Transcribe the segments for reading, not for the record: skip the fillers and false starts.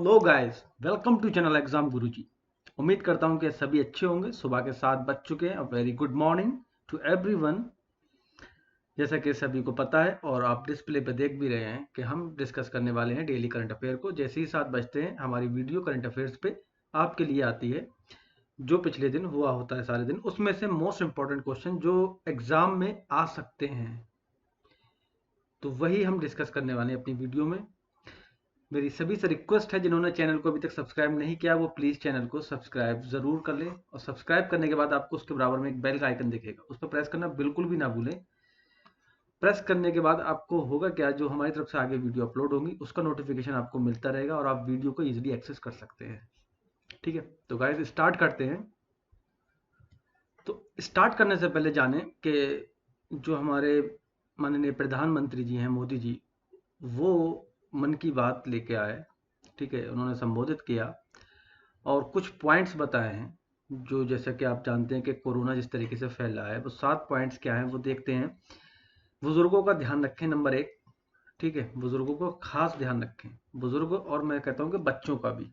Hello guys, welcome to channel exam Guruji. उम्मीद करता हूं कि सभी अच्छे होंगे। सुबह के 7 बज चुके हैं। Very good morning to everyone. जैसा कि सभी को पता है और आप डिस्प्ले पे देख भी रहे हैं कि हम डिस्कस करने वाले हैं डेली करंट अफेयर को। जैसे ही 7 बजते हैं हमारी वीडियो करंट अफेयर्स पे आपके लिए आती है, जो पिछले दिन हुआ होता है सारे दिन, उसमें से मोस्ट इंपॉर्टेंट क्वेश्चन जो एग्जाम में आ सकते हैं, तो वही हम डिस्कस करने वाले हैं अपनी वीडियो में। मेरी सभी से रिक्वेस्ट है, जिन्होंने चैनल को अभी तक सब्सक्राइब नहीं किया वो प्लीज़ चैनल को सब्सक्राइब ज़रूर कर लें। और सब्सक्राइब करने के बाद आपको उसके बराबर में एक बेल का आइकन दिखेगा, उस पर प्रेस करना बिल्कुल भी ना भूलें। प्रेस करने के बाद आपको होगा क्या, जो हमारी तरफ से आगे वीडियो अपलोड होगी उसका नोटिफिकेशन आपको मिलता रहेगा और आप वीडियो को ईजिली एक्सेस कर सकते हैं। ठीक है, तो गाइस स्टार्ट करते हैं। तो स्टार्ट करने से पहले जानें कि जो हमारे माननीय प्रधानमंत्री जी हैं, मोदी जी, वो मन की बात लेके आए। ठीक है, उन्होंने संबोधित किया और कुछ पॉइंट्स बताए हैं, जो जैसा कि आप जानते हैं कि कोरोना जिस तरीके से फैल रहा है, वो 7 पॉइंट्स क्या हैं वो देखते हैं। बुजुर्गों का ध्यान रखें, नंबर 1। ठीक है, बुजुर्गों को खास ध्यान रखें, बुजुर्गों और मैं कहता हूं कि बच्चों का भी,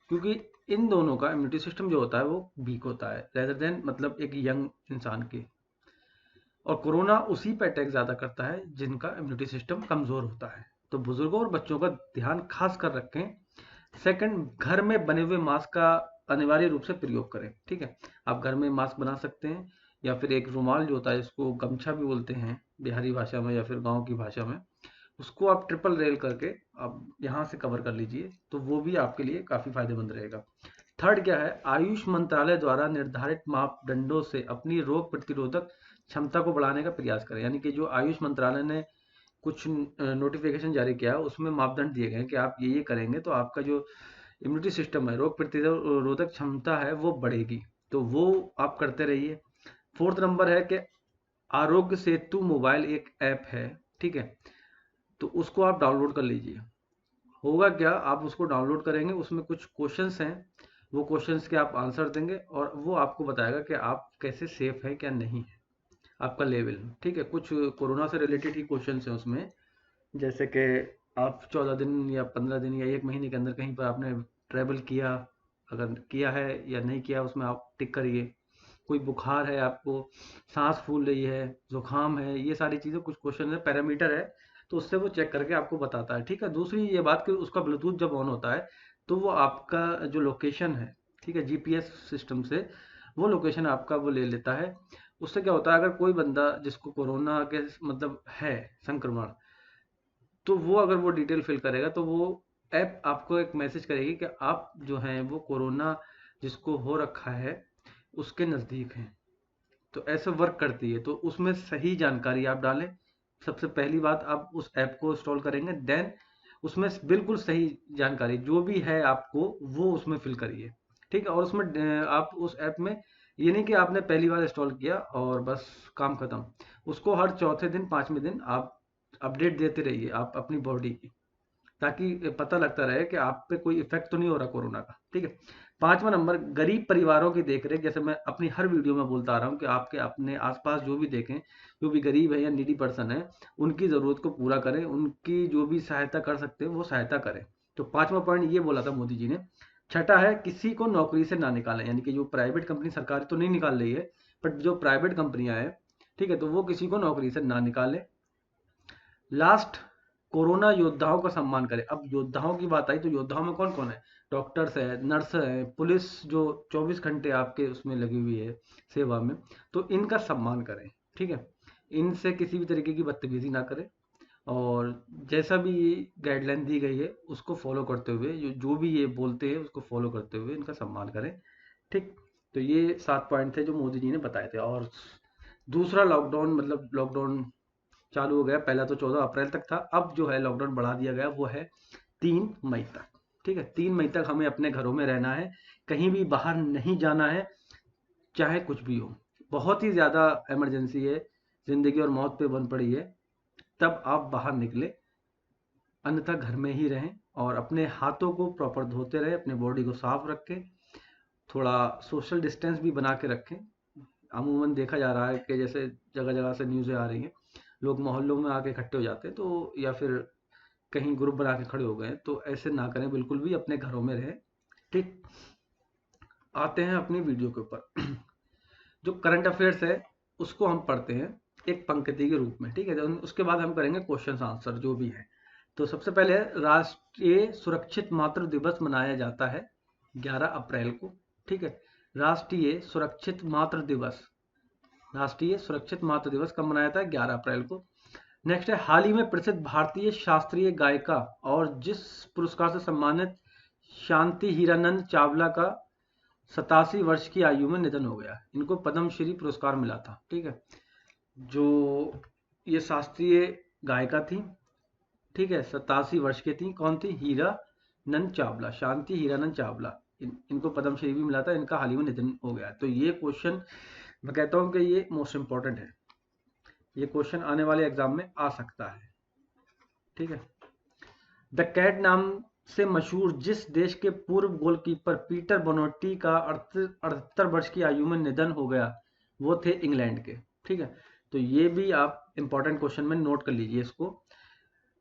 क्योंकि इन दोनों का इम्यूनिटी सिस्टम जो होता है वो वीक होता है रेदर देन मतलब एक यंग इंसान के। और कोरोना उसी पे अटैक ज़्यादा करता है जिनका इम्यूनिटी सिस्टम कमज़ोर होता है। तो बुजुर्गों और बच्चों का ध्यान खास कर रखें। सेकंड, घर में बने हुए मास्क का अनिवार्य रूप से प्रयोग करें। ठीक है, आप घर में मास्क बना सकते हैं, या फिर एक रुमाल जो होता है, इसको गमछा भी बोलते हैं बिहारी भाषा में या फिर गांव की भाषा में, उसको आप ट्रिपल रेल करके आप यहाँ से कवर कर लीजिए, तो वो भी आपके लिए काफ़ी फायदेमंद रहेगा। थर्ड क्या है, आयुष मंत्रालय द्वारा निर्धारित मापदंडों से अपनी रोग प्रतिरोधक क्षमता को बढ़ाने का प्रयास करें। यानी कि जो आयुष मंत्रालय ने कुछ नोटिफिकेशन जारी किया है, उसमें मापदंड दिए गए हैं कि आप ये करेंगे तो आपका जो इम्यूनिटी सिस्टम है, रोग प्रतिरोधक क्षमता है, वो बढ़ेगी। तो वो आप करते रहिए। फोर्थ नंबर है कि आरोग्य सेतु मोबाइल एक ऐप है। ठीक है, तो उसको आप डाउनलोड कर लीजिए। होगा क्या, आप उसको डाउनलोड करेंगे, उसमें कुछ क्वेश्चंस हैं, वो क्वेश्चंस के आप आंसर देंगे और वो आपको बताएगा कि आप कैसे सेफ है क्या नहीं है, आपका लेवल। ठीक है, कुछ कोरोना से रिलेटेड ही क्वेश्चंस हैं उसमें, जैसे कि आप 14 दिन या 15 दिन या 1 महीने के अंदर कहीं पर आपने ट्रैवल किया, अगर किया है या नहीं किया उसमें आप टिक करिए। कोई बुखार है आपको, सांस फूल रही है, जुकाम है, ये सारी चीज़ें कुछ क्वेश्चन है, पैरामीटर है, तो उससे वो चेक करके आपको बताता है। ठीक है, दूसरी ये बात कि उसका ब्लूटूथ जब ऑन होता है तो वो आपका जो लोकेशन है, ठीक है, जीपीएस सिस्टम से वो लोकेशन आपका वो ले लेता है। उससे क्या होता है, अगर कोई बंदा जिसको कोरोना के मतलब है संक्रमण, तो वो अगर वो डिटेल फिल करेगा तो वो ऐप आपको एक मैसेज करेगी कि आप जो हैं वो कोरोना जिसको हो रखा है उसके नज़दीक हैं। तो ऐसे वर्क करती है, तो उसमें सही जानकारी आप डालें। सबसे पहली बात, आप उस ऐप को इंस्टॉल करेंगे, देन उसमें बिल्कुल सही जानकारी जो भी है आपको वो उसमें फिल करिए। ठीक है, और उसमें आप उस ऐप में ये नहीं कि आपने पहली बार इंस्टॉल किया और बस काम खत्म। उसको हर चौथे दिन 5वें दिन आप अपडेट देते रहिए आप अपनी बॉडी की, ताकि पता लगता रहे कि आप पे कोई इफेक्ट तो नहीं हो रहा कोरोना का। ठीक है, 5वां नंबर, गरीब परिवारों की देखरेख। जैसे मैं अपनी हर वीडियो में बोलता आ रहा हूँ कि आपके अपने आसपास जो भी देखें, जो भी गरीब है या नीडी पर्सन है, उनकी ज़रूरत को पूरा करें, उनकी जो भी सहायता कर सकते हैं वो सहायता करें। तो 5वां पॉइंट ये बोला था मोदी जी ने। छठा है, किसी को नौकरी से ना निकालें। यानी कि जो प्राइवेट कंपनी, सरकारी तो नहीं निकाल रही है, बट जो प्राइवेट कंपनियां हैं, ठीक है, तो वो किसी को नौकरी से ना निकालें। लास्ट, कोरोना योद्धाओं का सम्मान करें। अब योद्धाओं की बात आई तो योद्धाओं में कौन कौन है, डॉक्टर्स है, नर्स है, पुलिस जो 24 घंटे आपके उसमें लगी हुई है सेवा में, तो इनका सम्मान करें। ठीक है, इनसे किसी भी तरीके की बदतमीजी ना करें, और जैसा भी गाइडलाइन दी गई है उसको फॉलो करते हुए, जो जो भी ये बोलते हैं उसको फॉलो करते हुए इनका सम्मान करें। ठीक, तो ये 7 पॉइंट थे जो मोदी जी ने बताए थे। और दूसरा लॉकडाउन, मतलब लॉकडाउन चालू हो गया, पहला तो 14 अप्रैल तक था, अब जो है लॉकडाउन बढ़ा दिया गया, वो है 3 मई तक। ठीक है, 3 मई तक हमें अपने घरों में रहना है, कहीं भी बाहर नहीं जाना है, चाहे कुछ भी हो। बहुत ही ज़्यादा इमरजेंसी है, ज़िंदगी और मौत पे बन पड़ी है, तब आप बाहर निकले, अन्यथा घर में ही रहें और अपने हाथों को प्रॉपर धोते रहें, अपने बॉडी को साफ रखें, थोड़ा सोशल डिस्टेंस भी बना के रखें। अमूमन देखा जा रहा है कि जैसे जगह जगह से न्यूज़ें आ रही हैं, लोग मोहल्लों में आके इकट्ठे हो जाते हैं, तो या फिर कहीं ग्रुप बना के खड़े हो गए, तो ऐसे ना करें, बिल्कुल भी अपने घरों में रहें। ठीक, आते हैं अपनी वीडियो के ऊपर। जो करंट अफेयर्स है उसको हम पढ़ते हैं एक पंक्ति के रूप में, ठीक है। तो उसके बाद हम करेंगे क्वेश्चन आंसर जो भी है। तो सबसे पहले राष्ट्रीय सुरक्षित मातृ दिवस मनाया जाता है 11 अप्रैल को, ठीक है। राष्ट्रीय सुरक्षित मातृ दिवस, राष्ट्रीय सुरक्षित मातृ दिवस कब मनाया था? 11 अप्रैल को। नेक्स्ट है, हाल ही में प्रसिद्ध भारतीय शास्त्रीय गायिका और जिस पुरस्कार से सम्मानित शांति हीरानंद चावला का 87 वर्ष की आयु में निधन हो गया। इनको पद्मश्री पुरस्कार मिला था, ठीक है। जो ये शास्त्रीय गायिका थी, ठीक है, 87 वर्ष की थी। कौन थी? हीरानंद चावला, शांति हीरानंद चावला। इनको पद्मश्री भी मिला था, इनका हाल ही में निधन हो गया। तो ये क्वेश्चन मैं कहता हूँ कि ये मोस्ट इंपॉर्टेंट है, ये क्वेश्चन आने वाले एग्जाम में आ सकता है, ठीक है। द कैट नाम से मशहूर जिस देश के पूर्व गोलकीपर पीटर बोनोट्टी का 78 वर्ष की आयु में निधन हो गया, वो थे इंग्लैंड के, ठीक है। तो ये भी आप इंपॉर्टेंट क्वेश्चन में नोट कर लीजिए इसको।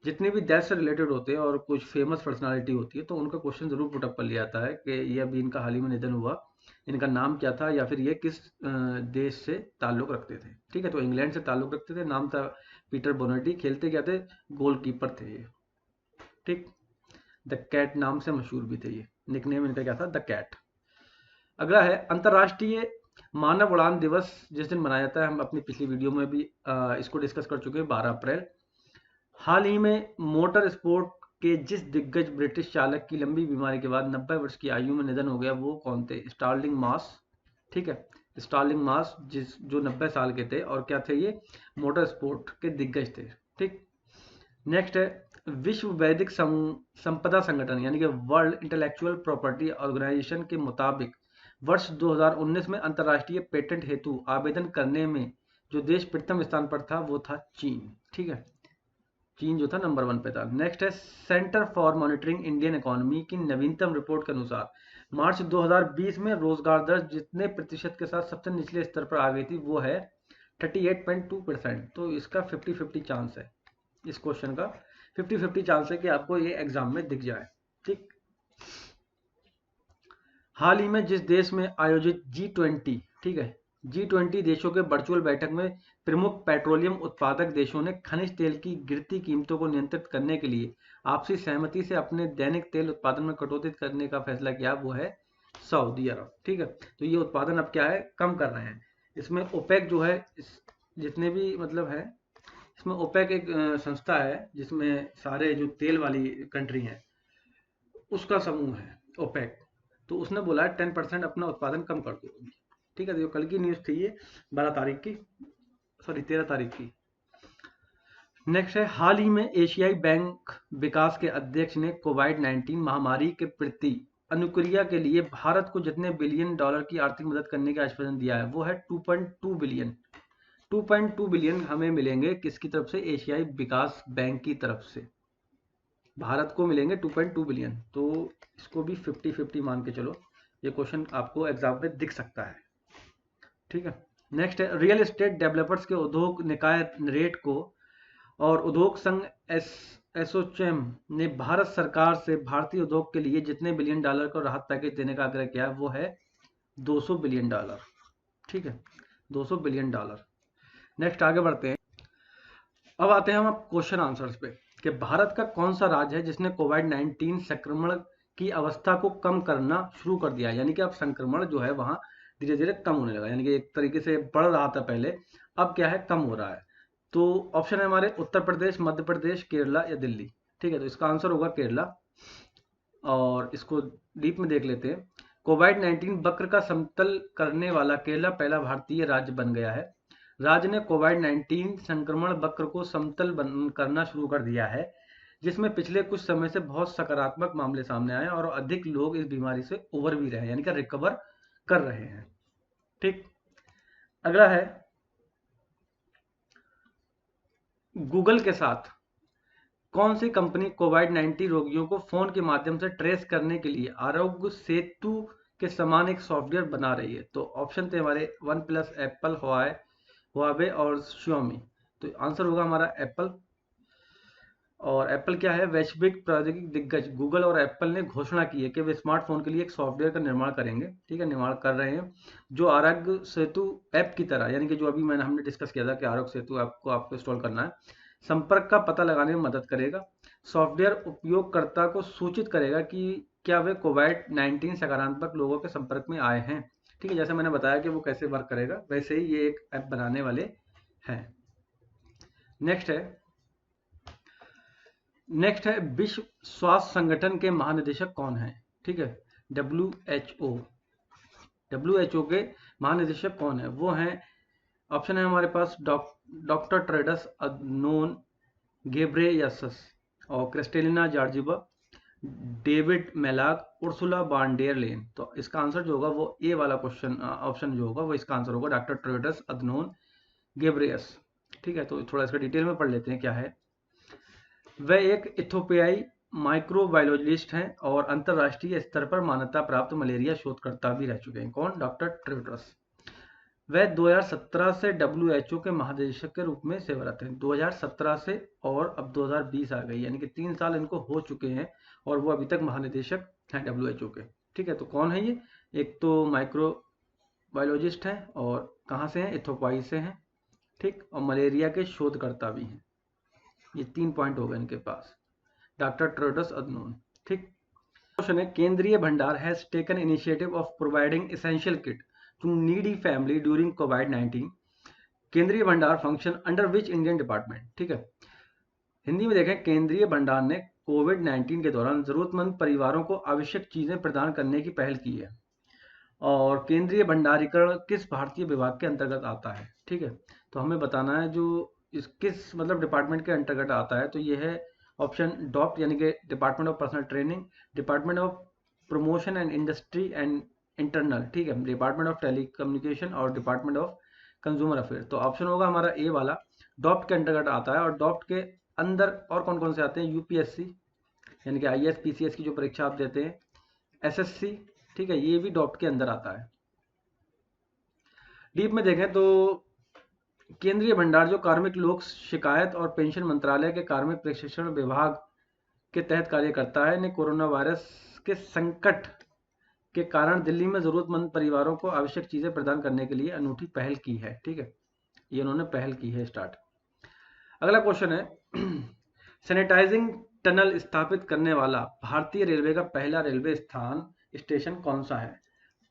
जितने भी देश से रिलेटेड होते हैं और कुछ फेमस पर्सनालिटी होती है, तो उनका क्वेश्चन जरूर पुटअप कर लिया जाता है कि ये अभी इनका हाल ही में निधन हुआ, इनका नाम क्या था, या फिर ये किस देश से ताल्लुक रखते थे, ठीक है। तो इंग्लैंड से ताल्लुक रखते थे, नाम था पीटर बोनर्टी, खेलते क्या थे? गोलकीपर थे ये, ठीक। द कैट नाम से मशहूर भी थे ये, निकनेम इनका क्या था? The cat. अगला है अंतर्राष्ट्रीय मानव उड़ान दिवस जिस दिन मनाया जाता है, हम अपनी पिछली वीडियो में भी इसको डिस्कस कर चुके हैं, 12 अप्रैल। हाल ही में मोटर स्पोर्ट के जिस दिग्गज ब्रिटिश चालक की लंबी बीमारी के बाद 90 वर्ष की आयु में निधन हो गया, वो कौन थे? स्टार्लिंग मास, ठीक है। स्टार्लिंग मास जो 90 साल के थे, और क्या थे ये? मोटर स्पोर्ट के दिग्गज थे, ठीक। नेक्स्ट है, विश्व वैदिक संपदा संगठन यानी कि वर्ल्ड इंटेलेक्चुअल प्रॉपर्टी ऑर्गेनाइजेशन के मुताबिक वर्ष 2019 में अंतर्राष्ट्रीय पेटेंट हेतु आवेदन करने में जो देश प्रथम स्थान पर था वो था चीन, ठीक है। चीन जो था नंबर 1 पे था। नेक्स्ट है, centre for monitoring Indian economy की नवीनतम रिपोर्ट के अनुसार मार्च 2020 में रोजगार दर जितने प्रतिशत के साथ सबसे निचले स्तर पर आ गई थी वो है 38.2%। तो इसका 50-50 चांस है, इस क्वेश्चन का 50-50 चांस है कि आपको ये एग्जाम में दिख जाए, ठीक। हाल ही में जिस देश में आयोजित G20, ठीक है, G20 देशों के वर्चुअल बैठक में प्रमुख पेट्रोलियम उत्पादक देशों ने खनिज तेल की गिरती कीमतों को नियंत्रित करने के लिए आपसी सहमति से अपने दैनिक तेल उत्पादन में कटौती करने का फैसला किया, वो है सऊदी अरब, ठीक है। तो ये उत्पादन अब क्या है? कम कर रहे हैं। इसमें ओपेक जो है, जितने भी मतलब है, इसमें ओपेक एक संस्था है जिसमें सारे जो तेल वाली कंट्री हैं उसका समूह है ओपेक। तो उसने बोला है 10% अपना उत्पादन कम कर दो, ठीक है। तो कल की न्यूज़ थी ये 12 तारीख की, सॉरी 13 तारीख की। नेक्स्ट है, हाल ही में एशियाई बैंक विकास के अध्यक्ष ने कोविड-19 महामारी के प्रति अनुक्रिया के लिए भारत को जितने बिलियन डॉलर की आर्थिक मदद करने का आश्वासन दिया है वो है 2.2 बिलियन। 2.2 बिलियन हमें मिलेंगे किसकी तरफ से? एशियाई विकास बैंक की तरफ से भारत को मिलेंगे 2.2 बिलियन। तो इसको भी 50-50 मान के चलो, ये क्वेश्चन आपको एग्जाम में दिख सकता है, ठीक है। नेक्स्ट है, रियल एस्टेट डेवलपर्स के उद्योग निकाय रेट को और उद्योग संघ एसोचैम ने भारत सरकार से भारतीय उद्योग के लिए जितने बिलियन डॉलर का राहत पैकेज देने का आग्रह किया वो है 200 बिलियन डॉलर, ठीक है, 200 बिलियन डॉलर। नेक्स्ट आगे बढ़ते हैं। अब आते हैं हम क्वेश्चन आंसर्स पे कि भारत का कौन सा राज्य है जिसने कोविड-19 संक्रमण की अवस्था को कम करना शुरू कर दिया, यानी कि अब संक्रमण जो है वहां धीरे धीरे कम होने लगा, यानी कि एक तरीके से बढ़ रहा था पहले, अब क्या है? कम हो रहा है। तो ऑप्शन है हमारे उत्तर प्रदेश, मध्य प्रदेश, केरला या दिल्ली, ठीक है। तो इसका आंसर होगा केरला। और इसको डीप में देख लेते हैं। कोविड-19 वक्र का समतल करने वाला केरला पहला भारतीय राज्य बन गया है। राज्य ने कोविड-19 संक्रमण वक्र को समतल करना शुरू कर दिया है, जिसमें पिछले कुछ समय से बहुत सकारात्मक मामले सामने आए और अधिक लोग इस बीमारी से उबर भी रहे हैं, यानी कि रिकवर कर रहे हैं, ठीक। अगला है, गूगल के साथ कौन सी कंपनी कोविड-19 रोगियों को फोन के माध्यम से ट्रेस करने के लिए आरोग्य सेतु के समान एक सॉफ्टवेयर बना रही है? तो ऑप्शन थे हमारे वन प्लस, एप्पल, हुआवे और श्योमी। तो आंसर होगा हमारा एप्पल। और एप्पल क्या है, वैश्विक प्रौद्योगिकी दिग्गज गूगल और एप्पल ने घोषणा की है कि वे स्मार्टफोन के लिए एक सॉफ्टवेयर का निर्माण करेंगे, ठीक है, निर्माण कर रहे हैं, जो आरोग्य सेतु ऐप की तरह, यानी कि जो अभी हमने डिस्कस किया था कि आरोग्य सेतु ऐप को आपको इंस्टॉल करना है, संपर्क का पता लगाने में मदद करेगा। सॉफ्टवेयर उपयोगकर्ता को सूचित करेगा कि क्या वे कोविड-19 सकारात्मक लोगों के संपर्क में आए हैं, ठीक है। जैसे मैंने बताया कि वो कैसे वर्क करेगा, वैसे ही ये एक ऐप बनाने वाले हैं। नेक्स्ट है विश्व स्वास्थ्य संगठन के महानिदेशक कौन है, ठीक है, डब्ल्यू एच ओ के महानिदेशक कौन है, वो हैं, ऑप्शन है हमारे पास डॉक्टर टेड्रस अदनोन घेब्रेयेसस और क्रिस्टेलिना जॉर्जिवा, डेविड मेलाक, उर्सुला बान डेर लेन। तो इसका आंसर जो होगा वो ए वाला क्वेश्चन ऑप्शन जो होगा वो इसका आंसर होगा, डॉक्टर टेड्रस अदनोन घेब्रेयेसस, ठीक है। तो थोड़ा इसका डिटेल में पढ़ लेते हैं क्या है। वह एक इथोपियाई माइक्रोबायोलॉजिस्ट हैं और अंतर्राष्ट्रीय स्तर पर मान्यता प्राप्त मलेरिया शोधकर्ता भी रह चुके हैं। कौन, डॉक्टर टेड्रस। वह 2017 से डब्ल्यूएचओ के महानिदेशक के रूप में सेवारत हैं, 2017 से, और अब 2020 आ गई, यानी कि 3 साल इनको हो चुके हैं और वो अभी तक महानिदेशक हैं डब्ल्यूएचओ के, ठीक है। तो कौन है ये, एक तो माइक्रोबायोलॉजिस्ट हैं और कहाँ से हैं, इथोपिया से हैं, ठीक, और मलेरिया के शोधकर्ता भी हैं। ये 3 पॉइंट हो गए इनके पास, डॉक्टर टेड्रस अदनोन, ठीक। क्वेश्चन है, Kendriya Bhandar has taken initiative of providing essential kit to needy family during कोविड-19। Kendriya Bhandar function under which Indian department, ठीक है। हिंदी में देखें, केंद्रीय भंडार ने कोविड-19 के दौरान जरूरतमंद परिवारों को आवश्यक चीजें प्रदान करने की पहल की है। और केंद्रीय भंडारीकरण किस भारतीय विभाग के अंतर्गत आता है, ठीक है। तो हमें बताना है जो इस किस मतलब डिपार्टमेंट के अंतर्गत आता है। तो ये है ऑप्शन डॉप्ट, यानी कि department of personal training, department of promotion and industry and internal, ठीक है, डिपार्टमेंट ऑफ टेलीकम्युनिकेशन और डिपार्टमेंट ऑफ कंज्यूमर अफेयर। तो ऑप्शन होगा हमारा ए वाला, डॉप्ट के अंतर्गत आता है। और डॉप्ट के अंदर और कौन कौन से आते हैं, यूपीएससी, यानी कि आईएएस पीसीएस की जो परीक्षा आप देते हैं, एसएससी, ठीक है, ये भी डॉप्ट के अंदर आता है। डीप में देखें तो केंद्रीय भंडार जो कार्मिक लोक शिकायत और पेंशन मंत्रालय के कार्मिक प्रशिक्षण विभाग के तहत कार्य करता है, ने कोरोना वायरस के संकट के कारण दिल्ली में जरूरतमंद परिवारों को आवश्यक चीजें प्रदान करने के लिए अनूठी पहल की है, ठीक है, ये उन्होंने पहल की है स्टार्ट। अगला क्वेश्चन है, सैनिटाइजिंग टनल स्थापित करने वाला भारतीय रेलवे का पहला रेलवे स्टेशन कौन सा है।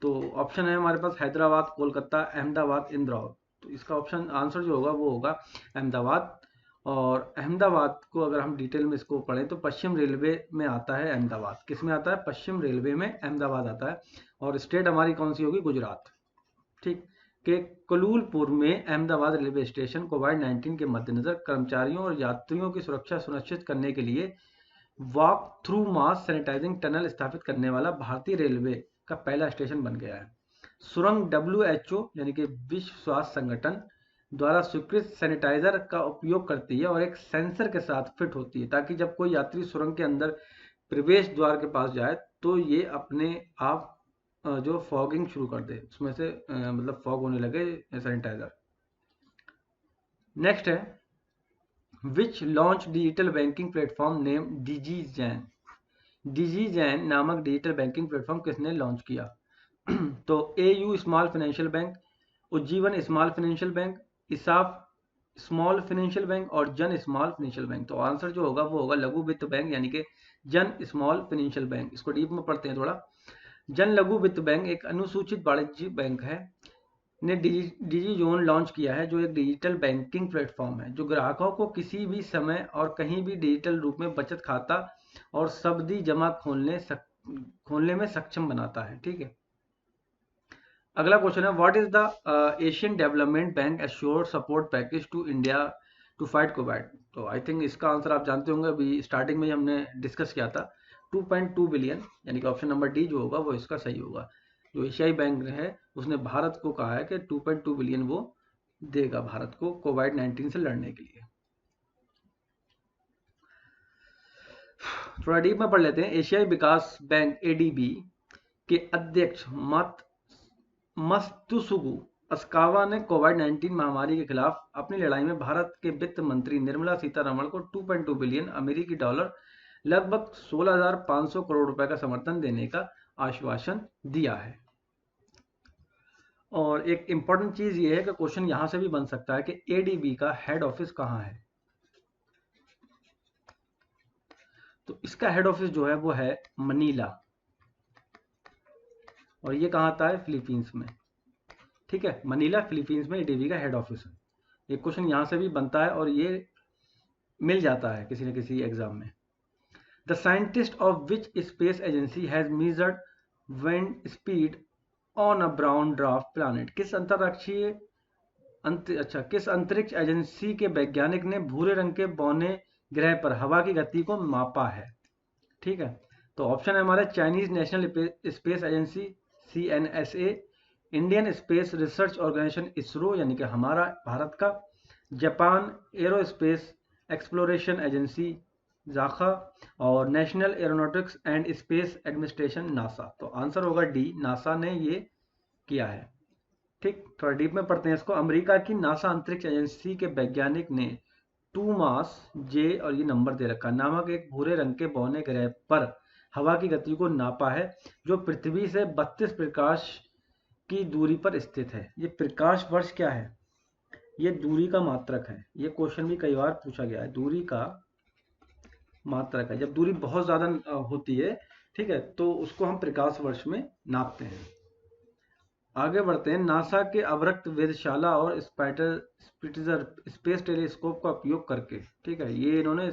तो ऑप्शन है हमारे पास हैदराबाद, कोलकाता, अहमदाबाद, इंदौर। तो इसका ऑप्शन आंसर जो होगा वो होगा अहमदाबाद। और अहमदाबाद को अगर हम डिटेल में इसको पढ़ें तो पश्चिम रेलवे में आता है अहमदाबाद। किस में आता है, पश्चिम रेलवे में अहमदाबाद आता है। और स्टेट हमारी कौन सी होगी, गुजरात, ठीक। के कुलूलपुर में अहमदाबाद रेलवे स्टेशन कोविड-19 के मद्देनजर कर्मचारियों और यात्रियों की सुरक्षा सुनिश्चित करने के लिए वॉक थ्रू मास सैनिटाइजिंग टनल स्थापित करने वाला भारतीय रेलवे का पहला स्टेशन बन गया है। सुरंग डब्ल्यूएचओ यानी कि विश्व स्वास्थ्य संगठन द्वारा स्वीकृत सैनिटाइजर का उपयोग करती है और एक सेंसर के साथ फिट होती है, ताकि जब कोई यात्री सुरंग के अंदर प्रवेश द्वार के पास जाए तो ये अपने आप जो फॉगिंग शुरू कर दे, उसमें से मतलब फॉग होने लगे सैनिटाइजर। नेक्स्ट है, which launch digital banking platform name DigiGen. DigiGen नामक डिजिटल बैंकिंग प्लेटफॉर्म किसने लॉन्च किया। तो AU small financial bank, Ujjivan small financial bank, ESAF small financial bank और जन स्मॉल फाइनेंशियल बैंक। तो आंसर जो होगा वो होगा लघु वित्त बैंक, यानी कि जन स्मॉल फाइनेंशियल बैंक। इसको डीप में पढ़ते हैं थोड़ा। जन लघु वित्त बैंक एक अनुसूचित वाणिज्यिक बैंक है, ने डिजी जोन लॉन्च किया है, जो एक डिजिटल बैंकिंग प्लेटफॉर्म है जो ग्राहकों को किसी भी समय और कहीं भी डिजिटल रूप में बचत खाता और सावधि जमा खोलने में सक्षम बनाता है, ठीक है। अगला क्वेश्चन है, what is the Asian development bank assured support package to India to fight Covid. तो आई थिंक इसका आंसर आप जानते होंगे, अभी स्टार्टिंग में हमने डिस्कस किया था, 2.2 बिलियन, यानी कि ऑप्शन नंबर डी जो होगा वो इसका सही होगा। जो एशियाई बैंक है उसने भारत को कहा है कि 2.2 बिलियन वो देगा भारत को कोविड-19 से लड़ने के लिए। थोड़ा डीप में पढ़ लेते हैं। एशियाई विकास बैंक एडीबी के अध्यक्ष मस्तुसुगु अस्कावा ने कोविड-19 महामारी के खिलाफ अपनी लड़ाई में भारत के वित्त मंत्री निर्मला सीतारमण को 2.2 बिलियन अमेरिकी डॉलर लगभग 16,500 करोड़ रुपए का समर्थन देने का आश्वासन दिया है। और एक इंपॉर्टेंट चीज ये है कि क्वेश्चन यहां से भी बन सकता है कि एडीबी का हेड ऑफिस कहां है। तो इसका हेड ऑफिस जो है वो है मनीला, और ये कहां आता है, फिलीपींस में। ठीक है, मनीला फिलीपींस में एडीबी का हेड ऑफिस है। एक क्वेश्चन यहां से भी बनता है और ये मिल जाता है किसी न किसी एग्जाम में। The scientist of which space agency has measured wind speed on a brown dwarf planet. किस अंतरिक्ष एजेंसी के वैज्ञानिक ने भूरे रंग के बौने ग्रह पर हवा की गति को मापा है। ठीक है, तो ऑप्शन है हमारे Chinese national space agency CNSA, Indian space research organisation ISRO यानी कि हमारा भारत का, Japan aerospace exploration agency JAXA, और national aeronautics and space administration NASA. तो आंसर होगा डी, नासा ने ये किया है। ठीक, थोड़ा डीप में पढ़ते हैं इसको। अमेरिका की नासा अंतरिक्ष एजेंसी के वैज्ञानिक ने 2 मास जे, और ये नंबर दे रखा, नामक एक भूरे रंग के बौने ग्रह पर हवा की गति को नापा है, जो पृथ्वी से 32 प्रकाश की दूरी पर स्थित है। ये प्रकाश वर्ष क्या है, ये दूरी का मात्रक है। ये क्वेश्चन भी कई बार पूछा गया है, दूरी का मात्रक है। जब दूरी बहुत ज्यादा होती है, ठीक है, तो उसको हम प्रकाश वर्ष में नापते हैं। आगे बढ़ते हैं। नासा के अवरक्त वेधशाला और स्पिट्जर स्पेस टेलीस्कोप का उपयोग करके, ठीक है, ये इन्होंने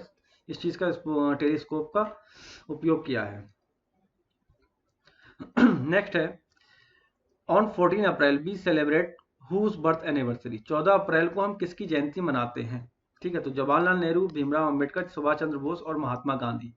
इस चीज का टेलीस्कोप का उपयोग किया है। नेक्स्ट है, on 14 April we celebrate whose birth anniversary. 14 April को हम किसकी जयंती मनाते हैं। ठीक है, तो जवाहरलाल नेहरू, भीमराव अंबेडकर, सुभाष चंद्र बोस और महात्मा गांधी।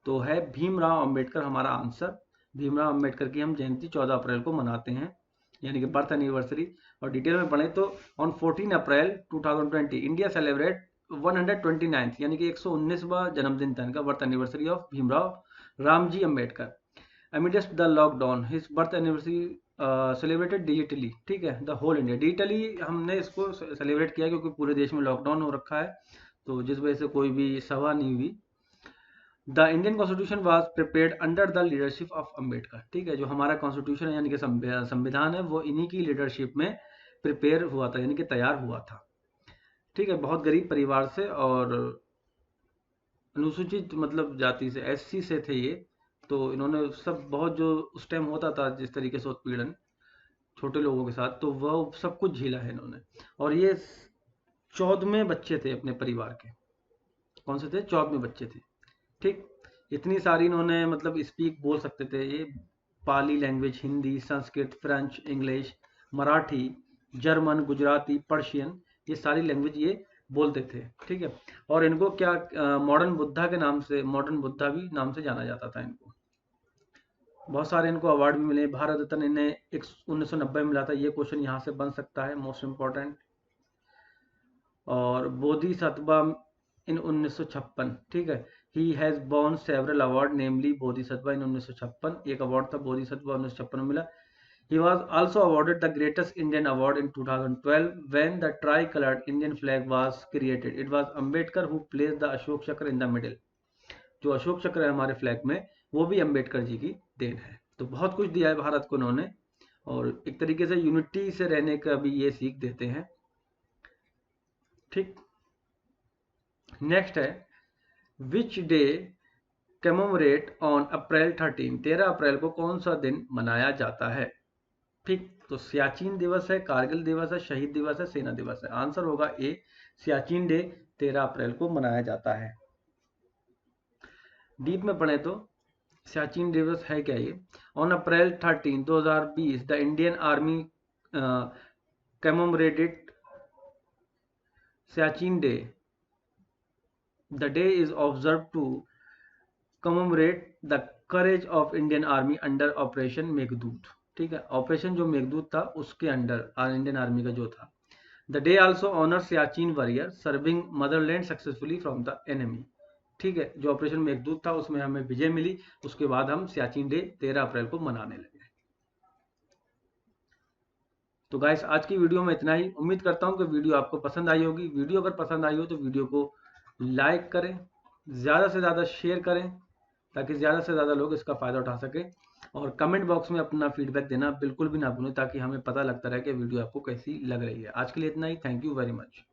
तो है भीमराव अंबेडकर हमारा आंसर। भीमराव अंबेडकर की हम जयंती 14 अप्रैल को मनाते हैं, यानी कि बर्थ एनिवर्सरी। और डिटेल में पढ़ें तो on 14 April 2020 India celebrate 129th यानी कि 119वां जन्मदिन था इनका, birth anniversary of Bhimrao Ramji Ambedkar. Amidst the lockdown his birth anniversary celebrated digitally. ठीक है, द होल इंडिया, डिजिटली हमने इसको सेलिब्रेट किया क्योंकि पूरे देश में लॉकडाउन हो रखा है, तो जिस वजह से कोई भी सभा नहीं हुई। The Indian constitution was prepared under the leadership of Ambedkar. ठीक है, जो हमारा कॉन्स्टिट्यूशन है यानी कि संविधान है, वो इन्हीं की लीडरशिप में प्रिपेयर हुआ था, यानी कि तैयार हुआ था। ठीक है, बहुत गरीब परिवार से और अनुसूचित मतलब जाति से, SC से थे ये। तो इन्होंने सब बहुत जो उस टाइम होता था जिस तरीके से उत्पीड़न छोटे लोगों के साथ, तो वह सब कुछ झेला है इन्होंने। और ये 14वें बच्चे थे अपने परिवार के। कौन से थे, 14वें बच्चे थे। ठीक, इतनी सारी इन्होंने मतलब स्पीक बोल सकते थे ये, Pali language, Hindi, Sanskrit, French, English, Marathi, German, Gujarati, Persian, ये सारी लैंग्वेज ये बोलते थे। ठीक है, और इनको क्या मॉडर्न बुद्धा के नाम से, मॉडर्न बुद्धा भी नाम से जाना जाता था इनको। बहुत सारे इनको अवार्ड भी मिले। भारत रत्न इन्हें 1990 में मिला था, ये क्वेश्चन यहाँ से बन सकता है, मोस्ट इम्पोर्टेंट। और बोधिसत्व इन 1956। ठीक है, he has won several award namely Bodhisattva in 1956, एक अवार्ड था बोधिसत्व 1956 में मिला। He was also awarded the Greatest Indian Award in 2012 when the tri-colored Indian flag was created. It was Ambedkar who placed the Ashok Chakra in the middle. जो अशोक चक्र है हमारे flag में, वो भी अंबेडकर जी की देन है। तो बहुत कुछ दिया है भारत को उन्होंने, और एक तरीके से यूनिटी से रहने का भी ये सीख देते हैं। ठीक, नेक्स्ट है, which day commemorate on April 13। 13 अप्रैल को कौन सा दिन मनाया जाता है। ठीक, तो सियाचिन दिवस है, कारगिल दिवस है, शहीद दिवस है, सेना दिवस है। आंसर होगा ए, सियाचिन डे 13 अप्रैल को मनाया जाता है। डीप में पढ़े तो सियाचिन दिवस है क्या ये। On April 13 2020 the Indian army commemorated Siachen day. The day is observe to commemorate the courage of Indian army under operation Meghdoot. ठीक है, ऑपरेशन जो मेघदूत था उसके अंडर इंडियन आर्मी का जो था। The day also honour Siachen warrior serving motherland successfully from the enemy. ठीक है, जो ऑपरेशन मेघदूत था उसमें हमें विजय मिली, उसके बाद हम सियाचिन डे 13 अप्रैल को मनाने लगे। तो गाइस आज की वीडियो में इतना ही। उम्मीद करता हूँ कि वीडियो आपको पसंद आई होगी। वीडियो अगर पसंद आई हो तो वीडियो को लाइक करें, ज़्यादा से ज़्यादा शेयर करें, ताकि ज़्यादा से ज़्यादा लोग इसका फ़ायदा उठा सकें। और कमेंट बॉक्स में अपना फीडबैक देना बिल्कुल भी ना भूलें, ताकि हमें पता लगता रहे कि वीडियो आपको कैसी लग रही है। आज के लिए इतना ही। Thank you very much.